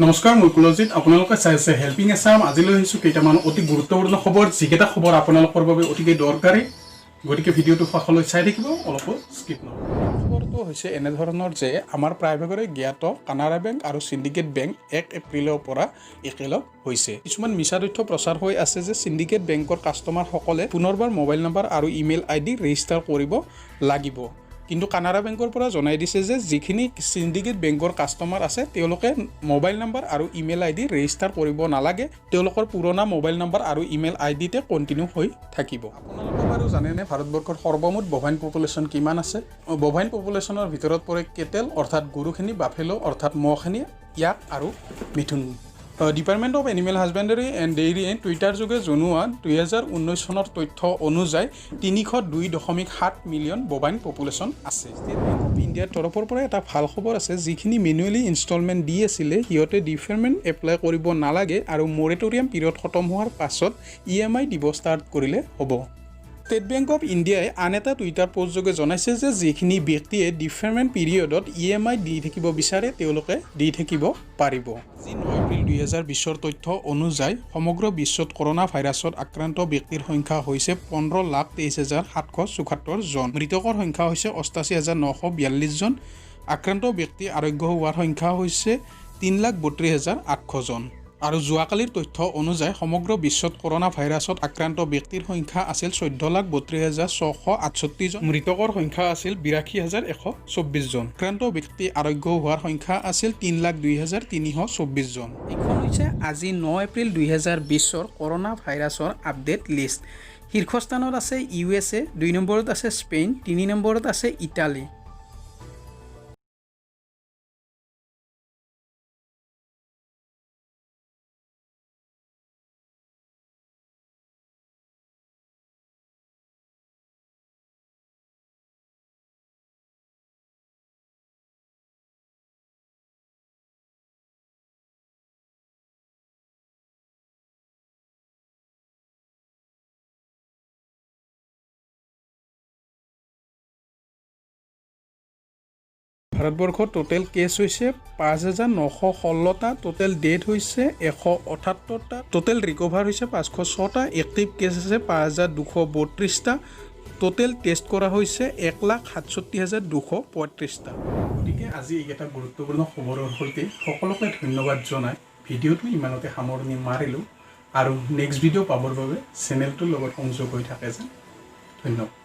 নমস্কাৰ মই কুলজিত আপোনালোকে চাইছে হেল্পিং এছাম আজিলৈ আহিছোঁ কেইটামান অতি গুৰুত্বপূৰ্ণ খবৰ যিকেইটা খবৰ আপোনালোকৰ বাবে অতিকৈ দৰকাৰী গতিকে ভিডিঅ'টো শেষলৈ চাই থাকিব অলপো স্কিপ নকৰিব খবৰটো হৈছে এনেধৰণৰ যে আমাৰ প্ৰায়ভাগৰে জ্ঞাত কানাড়া বেংক আৰু সিন্ডিকেট বেংক 1 এপ্ৰিলৰ পৰা একেলগ হৈছে কিছুমান মিছা তথ্য প্ৰচাৰ হৈ আছে যে সিন্ডিকেট বেংকৰ কাষ্টমাৰসকলে পুনৰবাৰ মোবাইল নম্বৰ আৰু ইমেইল আইডি ৰেজিষ্টাৰ কৰিব লাগিব কিন্তু কানাড়া বেংকৰ পৰা জনাই দিছে যে যিখিনি সিন্ডিকেট বেংকৰ কাষ্টমাৰ আছে তেওঁলোকে মোবাইল নম্বৰ আৰু ইমেইল আইডি ৰেজিষ্টাৰ কৰিব নালাগে তেওঁলোকৰ পুৰণা মোবাইল নম্বৰ আৰু ইমেইল আইডিতে কন্টিনিউ হৈ থাকিব আপোনালোকে বাৰু জানেনে ভাৰতবৰ্ষৰ সৰ্বমুঠ বভাইন পপুলেশ্যন কিমান আছে বভাইন পপুলেশ্যনৰ ভিতৰত পৰে কেটেল অৰ্থাৎ গৰুখিনি বাফেলো অৰ্থাৎ মহখিনি ইয়াক আৰু মিথুন department of animal husbandry and ডেইৰীয়ে টুইটাৰ যোগে জনোৱা 2019 চনৰ তথ্য অনুযায়ী 302.7 মিলিয়ন বভাইন পপুলেশ্যন আছে ষ্টেট বেংক অফ ইণ্ডিয়াৰ তৰফৰ পৰা এটা ভাল খবৰ আছে যিখিনি মেনুৱেলি ইনষ্টলমেণ্ট দি আছিলে সিহঁতে ডিফাৰমেণ্ট এপ্লাই কৰিব নালাগে আৰু মৰেটৰিয়াম পিৰিয়ড খতম হোৱাৰ পাছত EMI দিব ষ্টাৰ্ট কৰিলে হ'ব ষ্টেট বেংক অফ ইণ্ডিয়াই আন এটা টুইটাৰ পোষ্ট যোগে জনাইছে যে যিখিনি ব্যক্তিয়ে ডিফাৰমেণ্ট পিৰিয়ডত EMI দি থাকিব বিচাৰে তেওঁলোকে দি থাকিব পাৰিব আজি 9 এপ্ৰিল 2020 তথ্য অনুযায়ী সমগ্ৰ বিশ্বত কৰোনা ভাইৰাছত আক্ৰান্ত ব্যক্তিৰ সংখ্যা হৈছে 15,23,774 জন মৃতকৰ সংখ্যা হৈছে 88,942 জন আক্ৰান্ত ব্যক্তি আৰোগ্য হোৱাৰ সংখ্যা হৈছে 3,32,800 জন আৰু যোৱাকালিৰ তথ্য অনুযায়ী সমগ্ৰ বিশ্বত কৰোনা ভাইৰাছত আক্ৰান্ত ব্যক্তিৰ সংখ্যা আছিল 14,32,668 জন মৃতকৰ সংখ্যা আছিল 82,124 জন আক্ৰান্ত ব্যক্তি আৰোগ্য হোৱাৰ সংখ্যা আছিল 3,02,324 জন এইখন হৈছে আজি 9 এপ্ৰিল 2020 কৰোনা ভাইৰাছৰ আপডেট লিষ্ট শীৰ্ষস্থানত আছে USA 2 নম্বৰত আছে স্পেইন 3 নম্বৰত আছে ইটালী ভাৰতবৰ্ষৰ টোটেল কেছ হৈছে 5,916টা টোটেল ডেথ হৈছে 178টা টোটেল ৰিকভাৰ হৈছে 506টা এক্টিভ কেছ আছে 5,232টা টোটেল টেষ্ট কৰা হৈছে 1,67,235টা গতিকে আজি এইকেইটা গুৰুত্বপূৰ্ণ খবৰৰ সৈতে সকলোকে ধন্যবাদ জনাই ভিডিঅ'টো ইমানতে সামৰণি মাৰিলোঁ আৰু নেক্সট ভিডিঅ' পাবৰ বাবে চেনেলটোৰ লগত সংযোগ হৈ থাকে যেন ধন্যবাদ